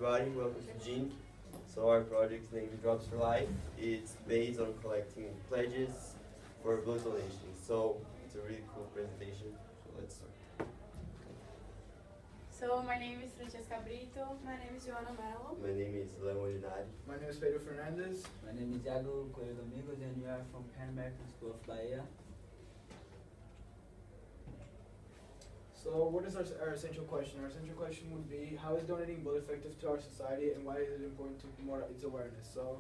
everybody, welcome to Gene. So our project's name is Drops for Life. It's based on collecting pledges for blood donations. So it's a really cool presentation. So let's start. So my name is Francesca Brito. My name is Joana Mello. My name is Leon Linari. My name is Pedro Fernandez. My name is Iago Coelho Domingos and we are from Pan American School of Bahia. So what is our essential question? Our essential question would be, how is donating blood effective to our society and why is it important to promote its awareness? So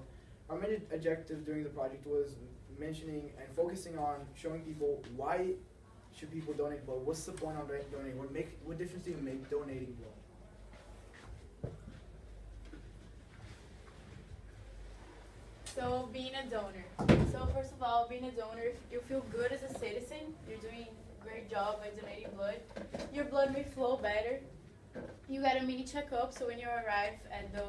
our main objective during the project was mentioning and focusing on showing people why should people donate blood? What's the point of donating? What difference do you make donating blood? So being a donor. So first of all, being a donor, you feel good as a citizen. You're doing a great job by donating blood. Your blood may flow better. You get a mini checkup, so when you arrive at the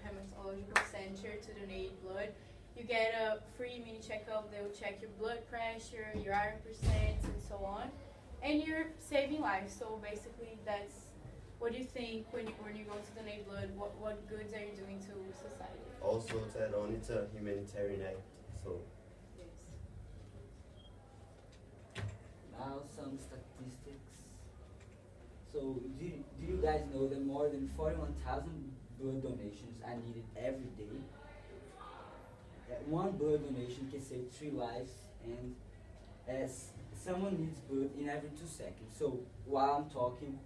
hematological center to donate blood, you get a free mini checkup. They will check your blood pressure, your iron percent, and so on. And you're saving lives. So basically, that's what you think when you go to donate blood. What goods are you doing to society? Also, to add on, it's a humanitarian act. So Yes. Now some statistics. So do you guys know that more than 41,000 blood donations are needed every day? One blood donation can save 3 lives, and as someone needs blood in every 2 seconds. So while I'm talking,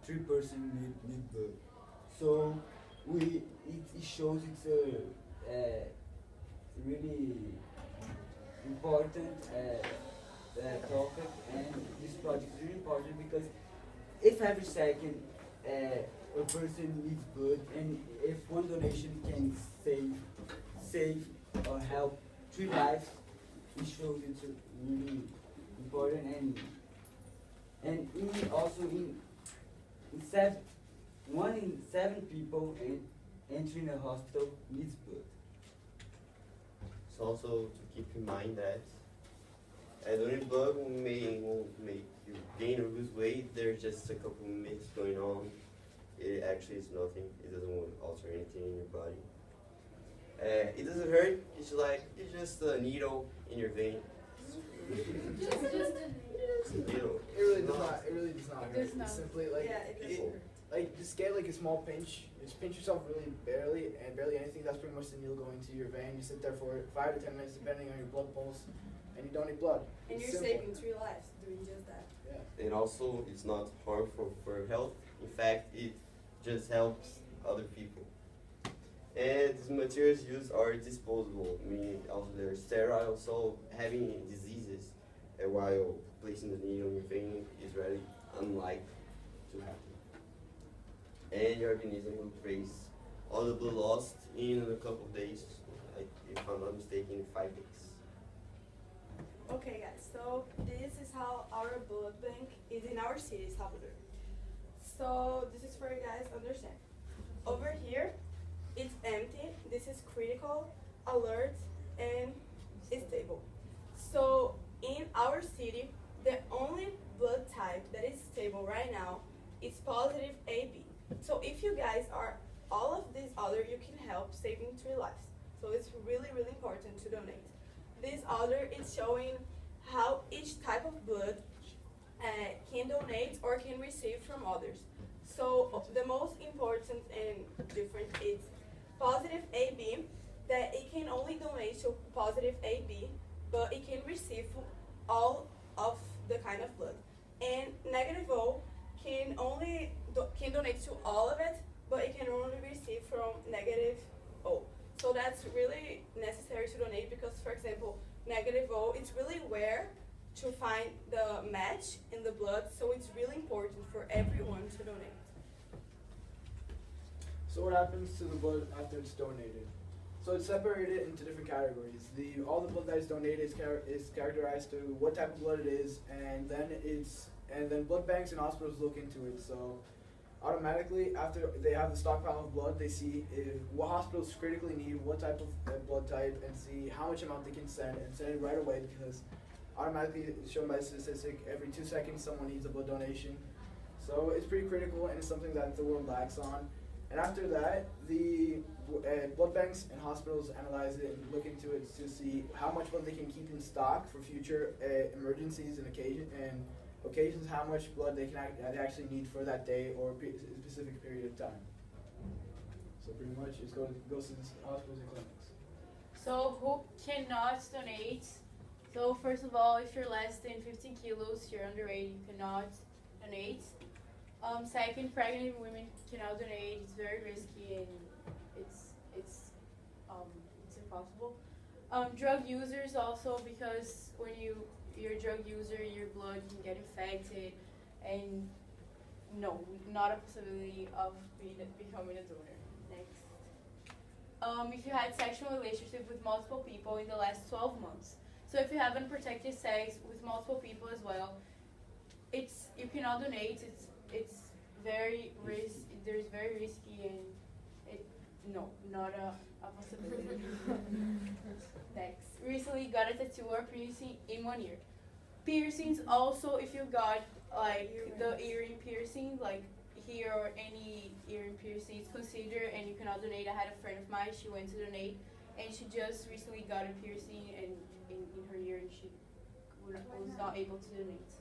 3 persons need blood. So it shows it's a really important topic, and this project is really important because if every second a person needs blood, and if one donation can save or help 3 lives, it shows it's really important. And one in 7 people entering a hospital needs blood. it's also to keep in mind that donating blood won't make you gain or lose weight. There's just a couple myths going on. It actually is nothing. It doesn't alter anything in your body. It doesn't hurt. It's just a needle in your vein. Just It's a needle. It really does not. It really does not It hurt. does not. It's simply like it doesn't hurt. like just get like a small pinch. Just pinch yourself really barely anything. That's pretty much the needle going to your vein. You sit there for 5 to 10 minutes depending on your blood pulse, and you donate blood. And It's you're simple. saving 3 lives doing just that. Yeah. And also, it's not harmful for health. In fact, it just helps other people. And these materials used are disposable, meaning also they're sterile, so having diseases while placing the needle in your vein is really unlikely to happen. And your organism will trace all the blood lost in a couple of days, if I'm not mistaken, in 5 days. Okay guys, so this is how our blood bank is in our city, Salvador. So this is for you guys to understand. Over here, it's empty. This is critical, alert, and stable. So in our city, the only blood type that is stable right now is positive AB. So if you guys are all of these other, you can help saving 3 lives. So it's really, really important to donate. This other is showing how each type of blood can donate or can receive from others. So the most important and different is positive AB, that it can only donate to positive AB, but it can receive all of the kind of blood. And negative O can only can donate to all of it, but it can only receive from negative O. So that's really necessary to donate because, for example, negative O, it's really rare to find the match in the blood, so it's really important for everyone to donate. So what happens to the blood after it's donated? So it's separated into different categories. All the blood that is donated is characterized to what type of blood it is, and then blood banks and hospitals look into it. So automatically, after they have the stockpile of blood, they see what hospitals critically need, what type of blood type, and see how much amount they can send, and send it right away because automatically it's shown by the statistic every 2 seconds someone needs a blood donation. So it's pretty critical, and it's something that the world lacks on. And after that, the blood banks and hospitals analyze it and look into it to see how much blood they can keep in stock for future emergencies and occasions, how much blood they can actually need for that day or a specific period of time. So pretty much it goes to the hospitals and clinics. So who cannot donate? So first of all, if you're less than 15 kilos, you're underweight, you cannot donate. Second, pregnant women cannot donate. It's very risky and it's impossible. Drug users also, because when you're a drug user, your blood can get infected, and no, not a possibility of becoming a donor. Next. If you had sexual relationship with multiple people in the last 12 months. So if you have unprotected sex with multiple people as well, you cannot donate. It's very There's very risky and not a possibility. Next. Recently got a tattoo or piercing in 1 year. Piercings also, if you got like the earring piercing, like here or any earring piercing, it's considered and you cannot donate. I had a friend of mine, she went to donate and she just recently got a piercing in her ear and she was not able to donate.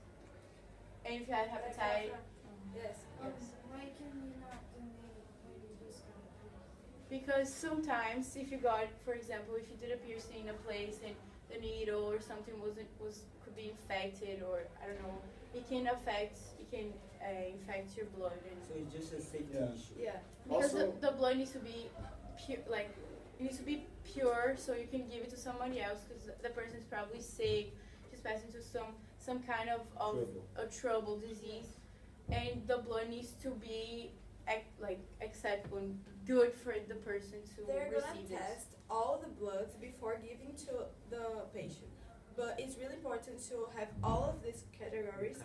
And if you had hepatitis, Yes. Why can you not donate when you just got a piercing? because sometimes if you got, for example, if you did a piercing in a place and the needle or something could be infected, or I don't know, it can infect your blood, and So it's just a safety Yeah. issue. Yeah. because Also- the blood needs to be pure, like it needs to be pure so you can give it to somebody else, because the person is probably sick, just passing through some kind of Trouble. a trouble disease, and the blood needs to be acceptable and good for the person to They're gonna receive it. test all the bloods before giving to the patient. But it's really important to have all of these categories,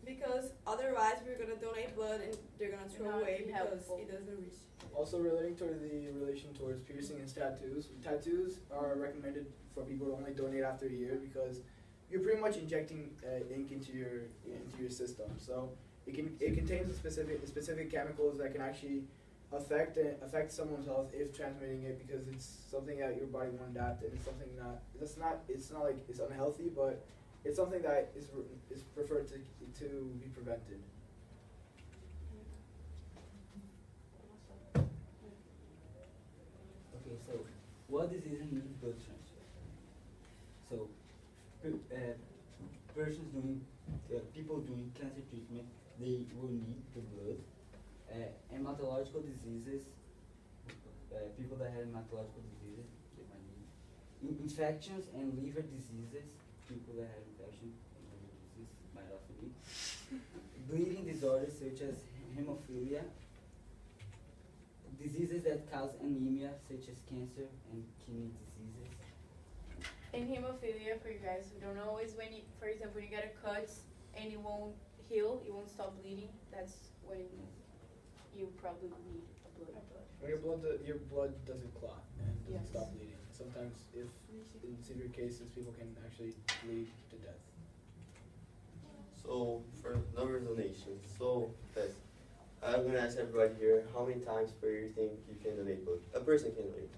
because otherwise we're gonna donate blood and they're gonna throw Not away be because helpful. it doesn't reach. Also relating to the relation towards piercing and tattoos. Tattoos are recommended for people to only donate after a year because you're pretty much injecting ink into your system. So it contains specific chemicals that can actually affect someone's health if transmitting it, because it's something that your body won't adapt, and it's something it's not like it's unhealthy, but it's something that is preferred to be prevented. Okay, so what diseases need blood transfer? So, people doing cancer treatment, they will need the blood. Hematological diseases, people that have hematological diseases, they might need. Infections and liver diseases, people that have infection and liver disease might also need. Bleeding disorders such as hemophilia, diseases that cause anemia such as cancer and kidney diseases. And hemophilia, for you guys who don't know, is when you, for example, you get a cut and it won't heal, it won't stop bleeding. That's when you probably need a blood. When your blood doesn't clot and doesn't Yes. stop bleeding. Sometimes, if in severe cases, people can actually bleed to death. So for number of donations, I'm gonna ask everybody here, how many times per year you think you can donate blood? A person can donate.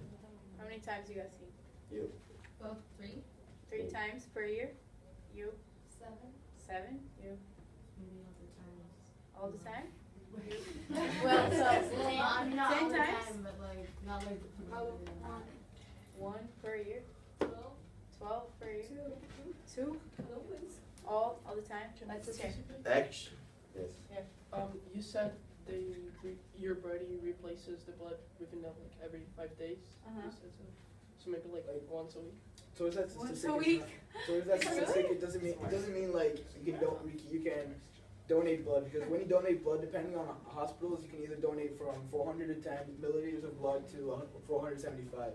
How many times you guys see? You. Well, 3, 3 times per year? You? 7, 7? You? maybe all the times. All the time? Well, so not 10 all the times? time, but like not like the Oh, 1 per year? 12. 12 per year? 2? All the time? Let's check. Action. Yes. You said your body replaces the blood within like every 5 days. Uh-huh. You said so. So maybe like once a week. So is that Once statistic? a week? So is that statistic? It doesn't mean like you can donate blood, because when you donate blood, depending on hospitals, you can either donate from 410 milliliters of blood to 475.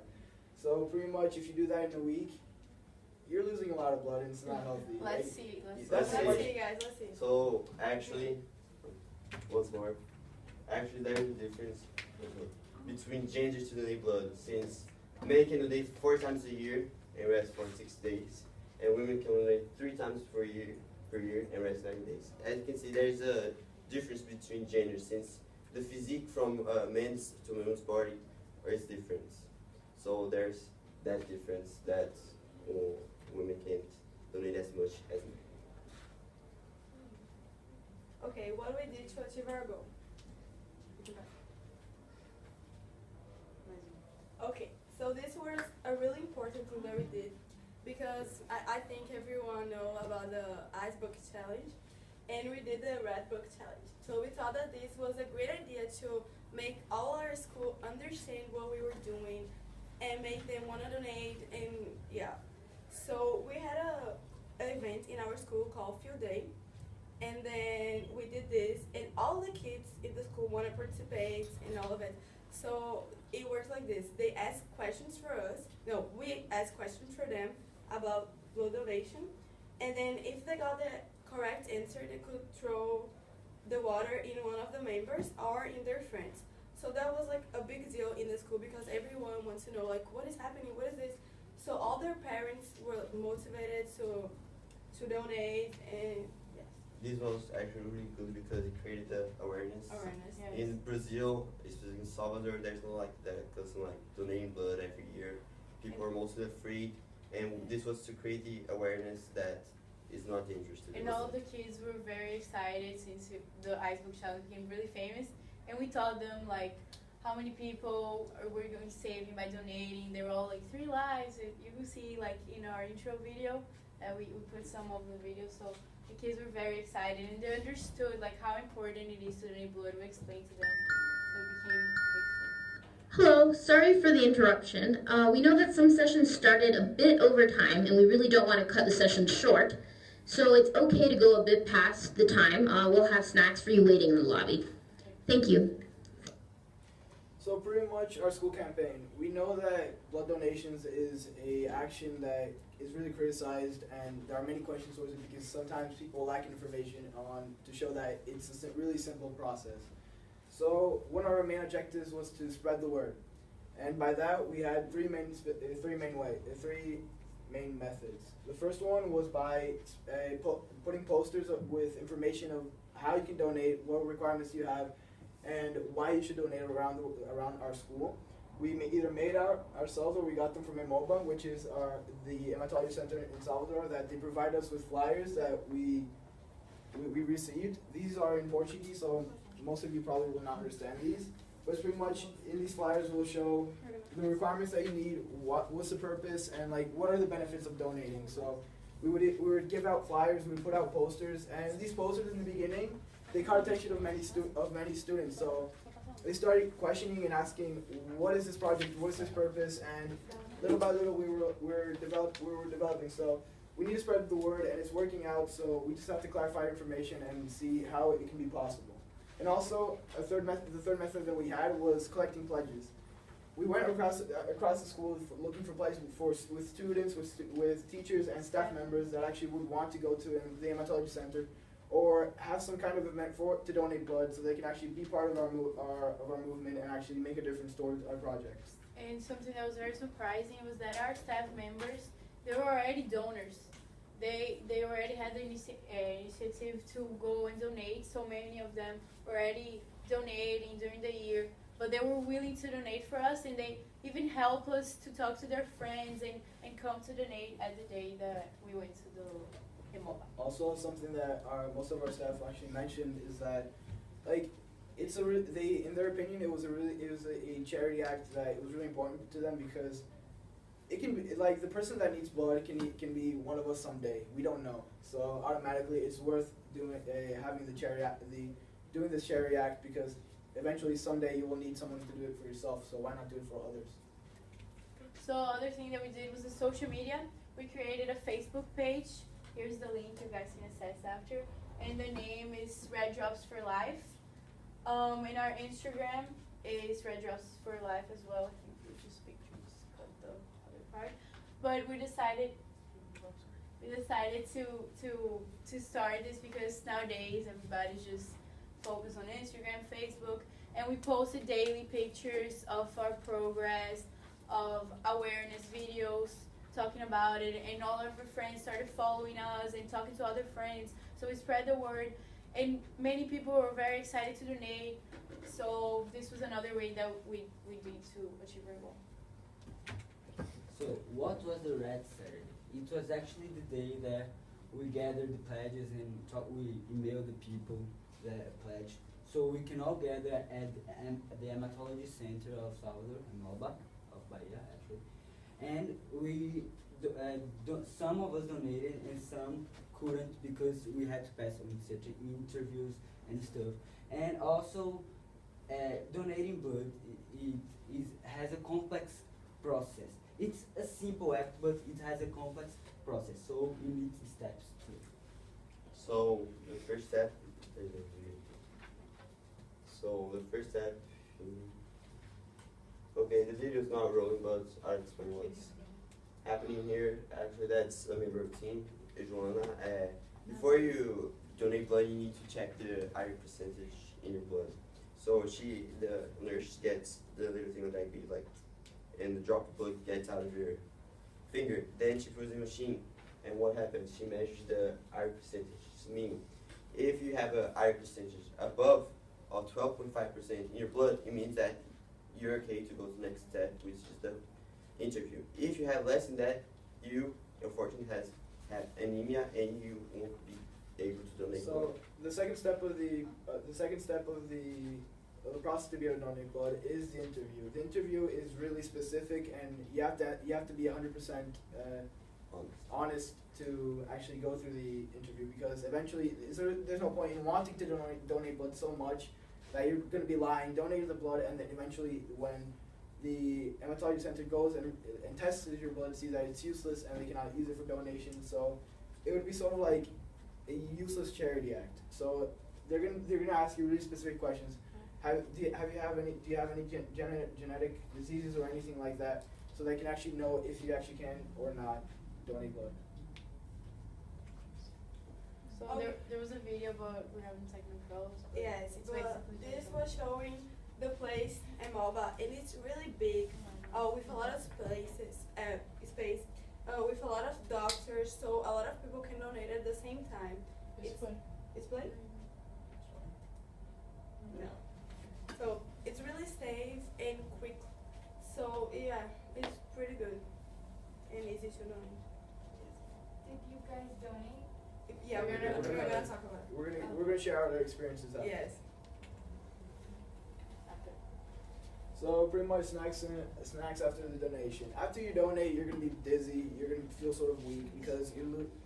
So pretty much, if you do that in a week, you're losing a lot of blood, and it's not healthy. Let's right? see. Let's Let's see. see, guys. Let's see. So actually, once more, actually there is a difference between genders to donate blood, since men can donate 4 times a year and rest for 6 days, and women can donate 3 times per year and rest 9 days. As you can see, there is a difference between genders, since the physique from men's to women's body is different. So there's that difference that women can't donate as much as men. Okay, what we did to achieve our goal? Okay, so this was a really important thing that we did because I think everyone know about the Ice Book Challenge, and we did the Red Book Challenge. So we thought that this was a great idea to make all our school understand what we were doing and make them want to donate, and yeah. So we had an event in our school called Field Day, and then we did this, and all the kids in the school want to participate in all of it. So it works like this. They ask questions for us. No, we ask questions for them about blood donation. And then if they got the correct answer, they could throw the water in one of the members or in their friends. So that was like a big deal in the school because everyone wants to know like what is happening, what is this? So all their parents were motivated to donate, and yes. This was actually really good because it created the awareness. Awareness. Yes. In Brazil, especially in Salvador, there's no like that custom like donating blood every year. People are mostly afraid, and this was to create the awareness that is not dangerous to And them. all the kids were very excited since the Ice Book Challenge became really famous. And we taught them like how many people we're going to save by donating. They were all like 3 lives. You will see like in our intro video, we put some of the videos. So the kids were very excited and they understood like how important it is to donate blood. We explained to them. So it became a big thing. Hello, sorry for the interruption. We know that some sessions started a bit over time and we really don't want to cut the session short. So it's okay to go a bit past the time. We'll have snacks for you waiting in the lobby. Thank you. So pretty much our school campaign, we know that blood donations is a action that is really criticized, and there are many questions towards it because sometimes people lack information on to show that it's a really simple process. So one of our main objectives was to spread the word, and by that we had three main methods. The first one was by putting posters with information of how you can donate, what requirements you have, and why you should donate around our school. We either made ourselves or we got them from Emoba, which is the hematology center in Salvador, that they provide us with flyers that we received. These are in Portuguese, so most of you probably will not understand these. But it's pretty much in these flyers will show the requirements that you need, what's the purpose, and like what are the benefits of donating. So we would give out flyers, we would put out posters, and these posters in the beginning, they caught attention of many students. So they started questioning and asking, what is this project, what is this purpose, and little by little we were developing. So we need to spread the word, and it's working out, so we just have to clarify information and see how it can be possible. And also, the third method that we had was collecting pledges. We went across the school looking for pledges with students, with teachers and staff members that actually would want to go to the hematology center or have some kind of event to donate blood, so they can actually be part of our movement and actually make a difference towards our projects. And something that was very surprising was that our staff members, they were already donors. They already had the initiative to go and donate. So many of them were already donating during the year, but they were willing to donate for us, and they even help us to talk to their friends and come to donate at the day that we went to the Emoba. Also, something that most of our staff actually mentioned is that, like, in their opinion, it was a charity act that it was really important to them because it can be like the person that needs blood can be one of us someday. We don't know, so automatically it's worth doing doing this charity act because eventually someday you will need someone to do it for yourself. So why not do it for others? So other thing that we did was the social media. We created a Facebook page. Here's the link, you guys can access after. And the name is Red Drops for Life. And our Instagram is Red Drops for Life as well. I think we just pictures cut the other part. But we decided to start this because nowadays everybody's just focused on Instagram, Facebook, and we posted daily pictures of our progress, of awareness videos, talking about it, and all of our friends started following us and talking to other friends. So we spread the word, and many people were very excited to donate. So this was another way that we did to achieve our goal. So what was the Red Saturday? It was actually the day that we gathered the pledges and we emailed the people that pledged. So we can all gather at the Hematology Center of Salvador, Moba, of Bahia actually. And some of us donated and some couldn't because we had to pass on certain interviews and stuff. And also, donating blood has a complex process. It's a simple act, but it has a complex process, so you need steps too. So the first step okay, the video is not rolling, but I'll explain what's happening here. Actually, that's a member of the team, Joanna. Before you donate blood, you need to check the iron percentage in your blood. So the nurse gets the little thing of diabetes, like, and the drop of blood gets out of your finger. Then she puts in a machine, and what happens? She measures the iron percentage. Meaning, if you have an iron percentage above 12.5% in your blood, it means that you're okay to go to the next step, which is the interview. If you have less than that, you unfortunately have anemia, and you won't be able to donate blood. So the second step of the process to be able to donate blood is the interview. The interview is really specific, and you have to be 100% honest to actually go through the interview, because eventually there's no point in wanting to donate blood so much that you're going to be lying, donating the blood, and then eventually when the hematology center goes and tests your blood, see that it's useless and they cannot use it for donation. So it would be sort of like a useless charity act. So they're gonna ask you really specific questions. Do you have any genetic diseases or anything like that, so they can actually know if you actually can or not donate blood. So there was a video, but we're having technical problems. Yes, It's but basically this just was showing the place in Moba, and it's really big, with a lot of space, with a lot of doctors, so a lot of people can donate at the same time. It's playing? No. So it's really safe and quick. So yeah, it's pretty good and easy to donate. Did you guys donate? Yeah, we're gonna talk about it. We're gonna share our experiences after. Yes. So pretty much snacks after the donation. After you donate, you're gonna be dizzy. You're gonna feel sort of weak because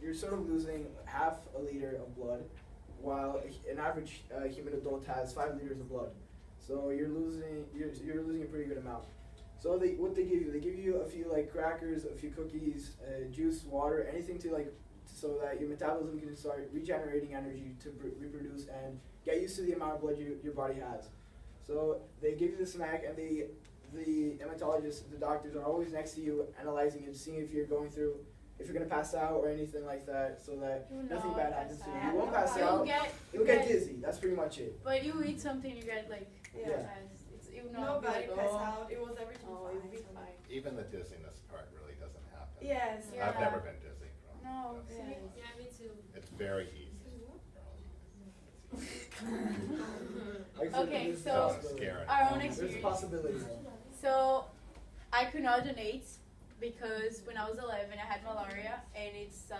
you're sort of losing half a liter of blood, while an average human adult has 5 liters of blood. So you're losing a pretty good amount. So what they give you a few like crackers, a few cookies, juice, water, anything to so that your metabolism can start regenerating energy to reproduce and get used to the amount of blood your body has. So they give you the snack, and the hematologists, the doctors, are always next to you, analyzing and seeing if you're going to pass out or anything like that, so that nothing bad happens to you. You won't pass out. You'll get dizzy. That's pretty much it. But you eat something, you get like you know Nobody like, pass out. It was everything oh, fine. it'll be fine. Even the dizziness part really doesn't happen. Yes. Yeah. I've never been dizzy from No, this. yes. Yeah, me too. It's very easy. Okay, There's a so possibility. our own There's a experience. possibility. So I could not donate because when I was 11, I had malaria, and it's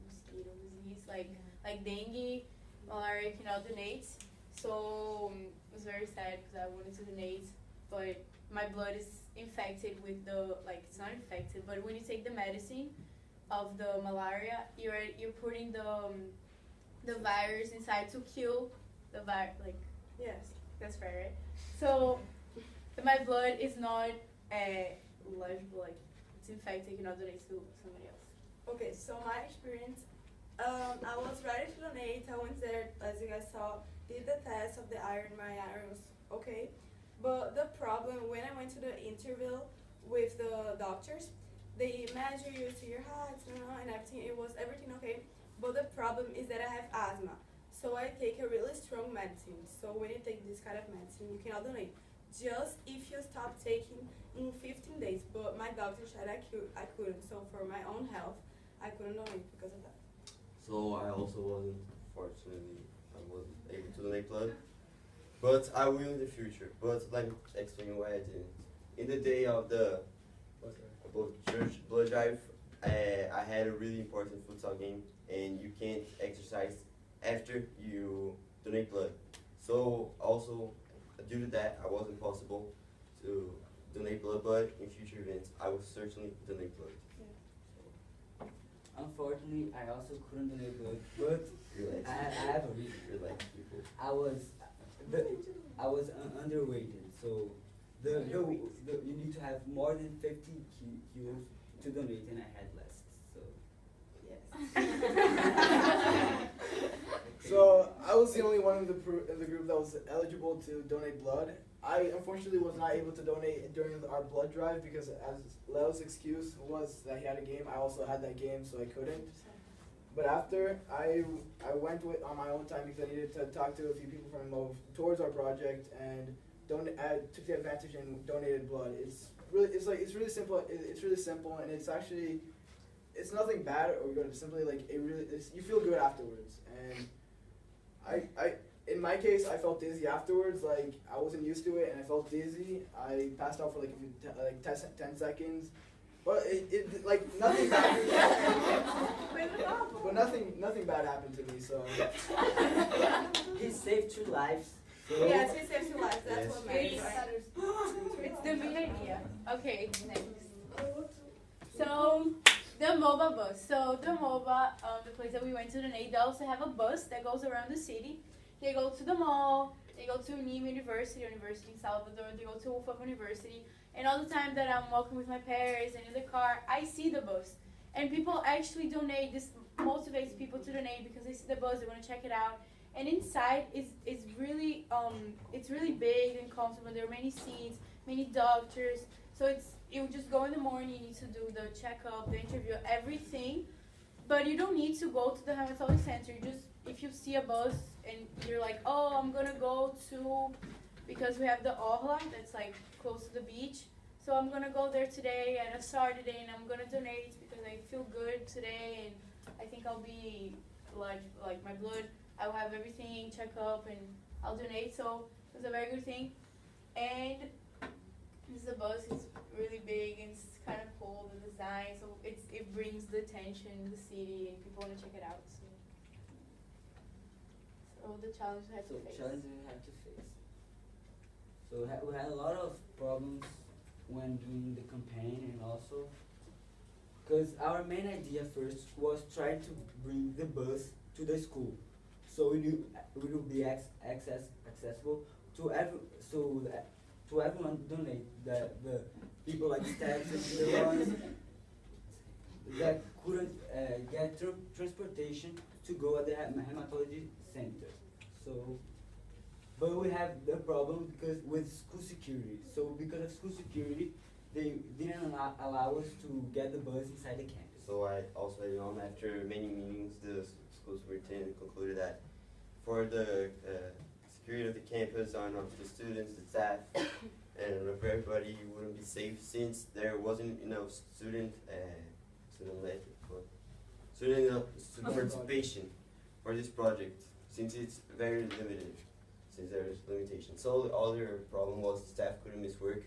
mosquito disease like dengue, malaria. You cannot donate. So it was very sad because I wanted to donate, but my blood is infected with it's not infected, but when you take the medicine of the malaria, you're putting the virus inside to kill the virus. Yes. That's right? So my blood is not legible, it's infected. You cannot donate to somebody else. Okay, so my experience, I was ready to donate. I went there, as you guys saw, did the test of the iron. My iron was okay. But the problem, when I went to the interview with the doctors, they measure you to your height, and everything. It was everything okay. But the problem is that I have asthma. So I take a really strong medicine. So when you take this kind of medicine, you cannot donate. Just if you stop taking in 15 days. But my doctor said I couldn't. So for my own health, I couldn't donate because of that. So I also wasn't unfortunately, I wasn't able to donate blood. But I will in the future. But let me explain why I didn't. In the day of the church blood drive, I had a really important futsal game, and you can't exercise after you donate blood. So also, due to that, I wasn't possible to donate blood, but in future events, I will certainly donate blood. Unfortunately, I also couldn't donate blood, but Relax. I have a reason. Relax, people. I was underweighted, so you need to have more than 50 kilos to donate, and I had less. So So I was the only one in the group that was eligible to donate blood. I unfortunately was not able to donate during our blood drive because, as Leo's excuse was that he had a game, I also had that game, so I couldn't. But after I went on my own time because I needed to talk to a few people from towards our project, and I took the advantage and donated blood. It's really simple. It's really simple, and it's nothing bad or good. Simply you feel good afterwards. And in my case, I felt dizzy afterwards. Like, I wasn't used to it, and I felt dizzy. I passed out for 10 seconds. But nothing bad. But nothing bad happened to me. So he saved 2 lives. So Yes, he saves your life. That's what matters, right? It's the main idea. Okay, next. So the MOBA bus. So the MOBA, the place that we went to donate, they also have a bus that goes around the city. They go to the mall. They go to Nîmes University in Salvador. They go to UFAM University. And all the time that I'm walking with my parents and in the car, I see the bus. And people actually donate. This motivates people to donate because they see the bus, they want to check it out. And inside is really it's really big and comfortable. There are many seats, many doctors. So you just go in the morning. You need to do the checkup, the interview, everything. But you don't need to go to the hematology center. You just, if you see a bus and you're like, oh, I'm gonna go to, because we have the Orla that's like close to the beach. So I'm gonna go there today at a Saturday, and I'm gonna donate because I feel good today, and I think I'll be like my blood. I'll have everything check up, and I'll donate. So it's a very good thing. And the bus is really big and it's kind of cool, the design. So it brings the attention in the city, and people want to check it out. So the challenge we had to face. Challenges we had to face. So we had a lot of problems when doing the campaign, and also because our main idea first was trying to bring the bus to the school, so we will be accessible to everyone donate, the people like staff and the ones that couldn't get transportation to go at the hematology center. So, but we have the problem because with school security. So because of school security, they didn't allow us to get the bus inside the campus. So I also had known after many meetings, the school superintendent concluded that for the security of the campus and of the students, the staff, and of everybody, it wouldn't be safe since there wasn't enough student participation for this project, since it's very limited, since there's limitations. So the other problem was staff couldn't miss work.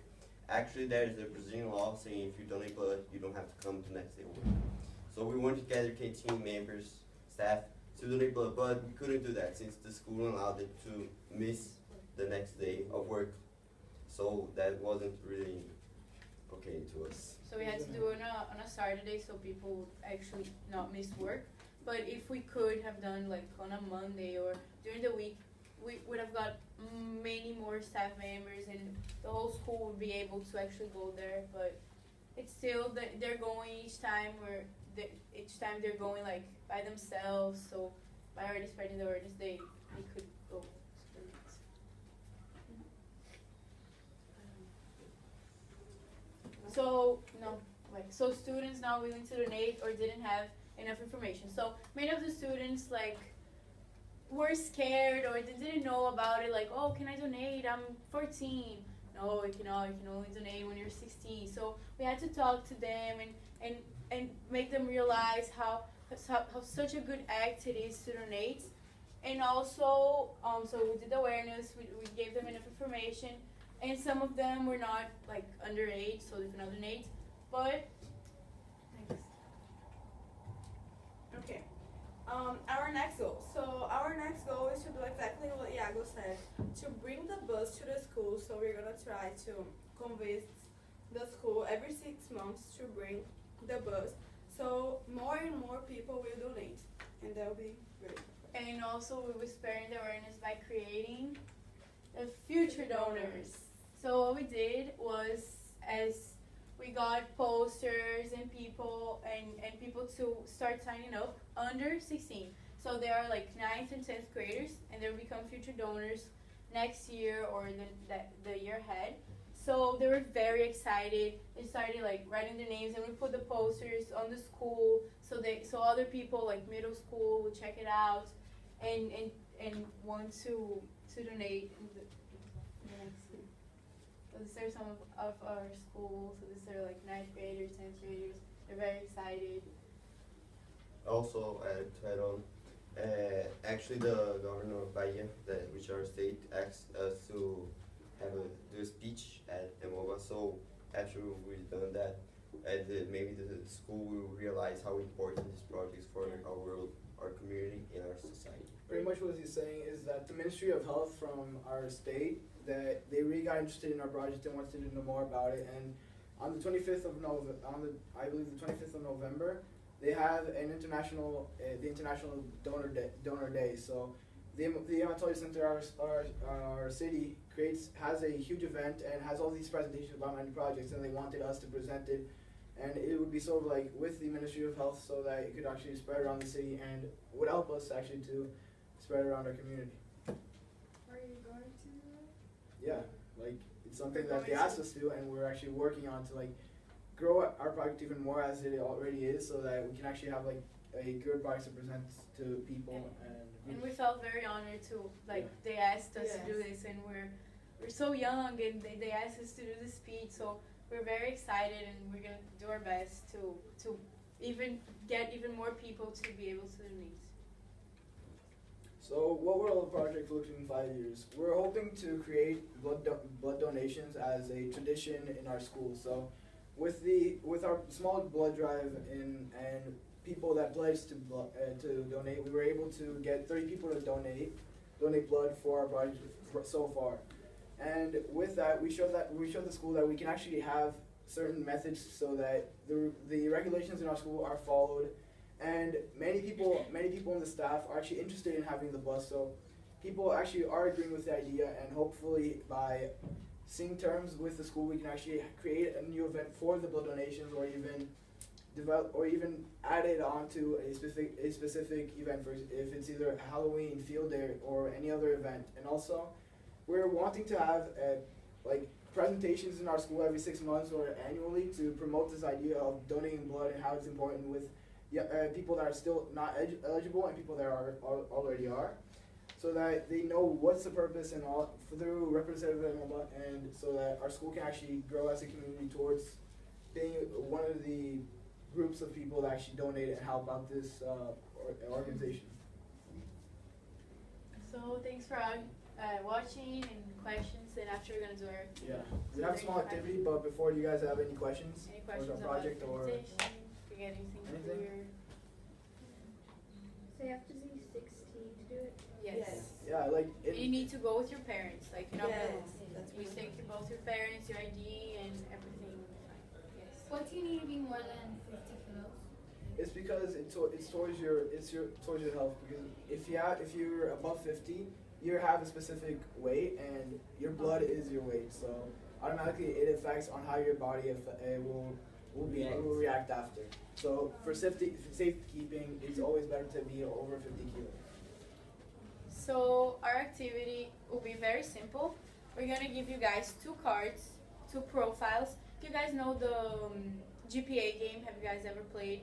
Actually, there's a Brazilian law saying if you donate blood, you don't have to come to next day work. So we wanted to gather team members, staff, to donate blood, but we couldn't do that since the school allowed it to miss the next day of work. So that wasn't really okay to us. So we had to do it on a Saturday so people would actually not miss work. But if we could have done like on a Monday or during the week, we would have got many more staff members, and the whole school would be able to actually go there. But it's still that they're going each time they're going like by themselves. So by already spreading the awareness, they could go. So students not willing to donate or didn't have enough information. So many of the students were scared or they didn't know about it. Like, oh, can I donate? I'm 14. No, you cannot. You can only donate when you're 16. So we had to talk to them and make them realize how such a good act it is to donate. And also, so we did awareness, we gave them enough information, and some of them were not like underage, so they cannot donate, but thanks. Okay. Our next goal. So our next goal is to do exactly what Iago said, to bring the bus to the school. So we're gonna try to convince the school every 6 months to bring the bus. So more and more people will donate, and that will be great. And also we were spreading the awareness by creating the future donors. So what we did was, as we got posters and people to start signing up under 16. So they are like 9th and 10th graders, and they'll become future donors next year or the year ahead. So they were very excited. They started like writing their names, and we put the posters on the school so other people like middle school would check it out and want to donate in the next year. So these are some of our schools. So these are like 9th graders, 10th graders. They're very excited. Also, to add on, actually the governor of Bahia, which our state, asked us to do a speech at MOBA. So after we've done that, maybe the school will realize how important this project is for our world, our community, and our society. Pretty much what he's saying is that the Ministry of Health from our state, that they really got interested in our project and wanted to know more about it. And on the 25th of November, I believe the 25th of November, they have an international, the International Donor Day. So the Amatoya Center, our city, has a huge event and has all these presentations about many projects, and they wanted us to present it. And it would be sort of like with the Ministry of Health, so that it could actually spread around the city and would help us actually to spread around our community. Are you going to do that? Yeah, like it's something that they asked us to, and we're actually working on to like grow our project even more as it already is, so that we can actually have like a good project to present to people. And we felt very honored to they asked us to do this, and we're so young, and they asked us to do this speech, so we're very excited, and we're gonna do our best to even get even more people to be able to donate. So what will the project look in 5 years? We're hoping to create blood donations as a tradition in our school. So with our small blood drive and people that pledged to donate, we were able to get 30 people to donate blood for our project so far. And with that, we showed the school that we can actually have certain methods so that the regulations in our school are followed. And many people in the staff are actually interested in having the bus, so people actually are agreeing with the idea, and hopefully by seeing terms with the school, we can actually create a new event for the blood donations, or even add it onto a specific event, for if it's either a Halloween field day or any other event. And also, we're wanting to have like presentations in our school every 6 months or annually to promote this idea of donating blood and how it's important with people that are still not eligible and people that already are, so that they know what's the purpose and all through representative and so that our school can actually grow as a community towards being one of the groups of people that actually donate and help out this organization. So thanks for watching and questions, and after we're gonna do our We have a small activity, but before, do you guys have any questions? Any questions for our project about or the presentation? If you get anything clear? So you have to be 16 to do it? Yes. Yeah, like You need to go with your parents, like you're not Yes, alone. that's You really take both your parents, your ID, and everything. Yes. What do you need to be more than 50 kilos? it's because it's towards your health. Because if you're above 50, you have a specific weight, and your blood is your weight. So automatically, it affects on how your body will react after. So for safekeeping, it's always better to be over 50 kilos. So our activity will be very simple. We're gonna give you guys 2 cards, 2 profiles. If you guys know the GPA game, have you guys ever played?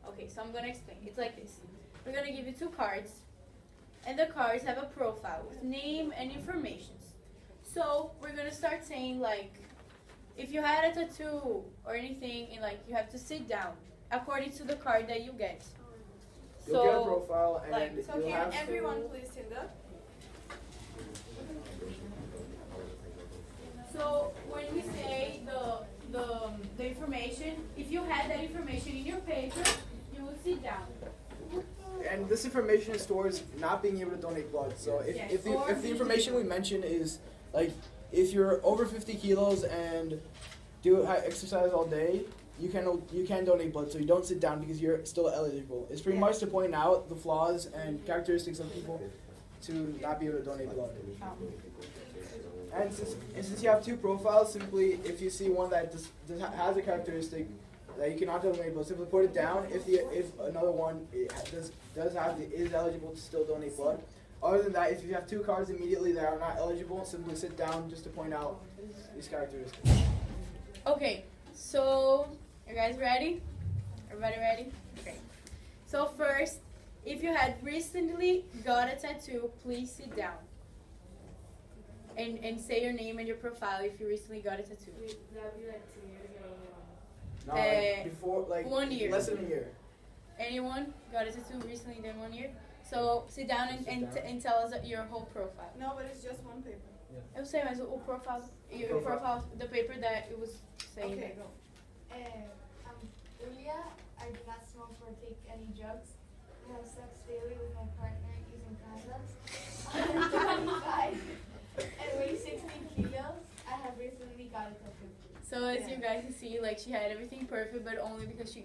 Okay, so I'm gonna explain. It's like this. We're gonna give you 2 cards, and the cards have a profile with name and information. So we're gonna start saying like, if you had a tattoo or anything, and like you have to sit down according to the card that you get. You'll get a profile and Like, so you'll can have everyone please stand up? So when we say the information, if you had that information in your paper, you will sit down. and this information is towards not being able to donate blood. So Yes, if or the information we mention is like if you're over 50 kilos and do exercise all day, you can donate blood. So you don't sit down because you're still eligible. It's pretty much to point out the flaws and characteristics of people to not be able to donate blood. And since you have two profiles, simply if you see one that has a characteristic that you cannot donate blood, simply put it down. If another one is eligible to still donate blood. Other than that, if you have two cards immediately that are not eligible, simply sit down just to point out these characteristics. Okay, so you guys ready? Everybody ready? Okay. So first, if you had recently got a tattoo, please sit down. And say your name and your profile if you recently got a tattoo. That would be like 2 years ago. No, like before, like 1 year. less than a year. Anyone got a tattoo recently than 1 year? So sit down and tell us your whole profile. No, but it's just one paper. Eu sei, mas o profile, your profile, the paper that it was saying. Okay, go. I'm Julia. I do not smoke or take any drugs. I have sex daily with my partner using condoms. I'm 25 and weigh 16 kilos. I have recently got a tattoo. So as you guys can see, like she had everything perfect, but only because she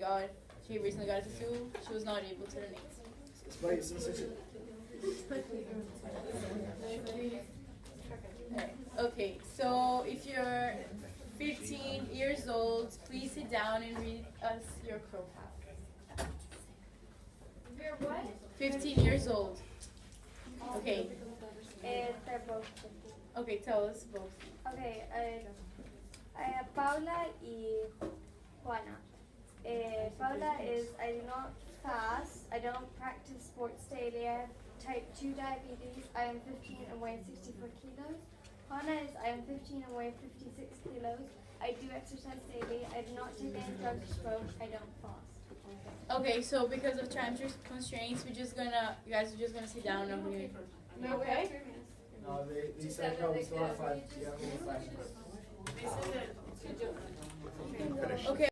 recently got a tattoo, she was not able to donate. Wait, since it's Okay, so if you're 15 years old, please sit down and read us your profile. You're what? 15 years old. Okay. They're both. Okay, tell us both. Okay, Paula y Juana. Paula is, I do not fast, I don't practice sports daily, I have type 2 diabetes, I am 15 and weigh 64 kilos. Juana is, I am 15 and weigh 56 kilos, I do exercise daily, I do not take any drugs or smoke, I don't fast. Okay, so because of time constraints, you guys are just gonna sit down and read. No, we have 3 minutes. no, they said no, we still have 5. You have only 5 minutes. They said that to do. Okay.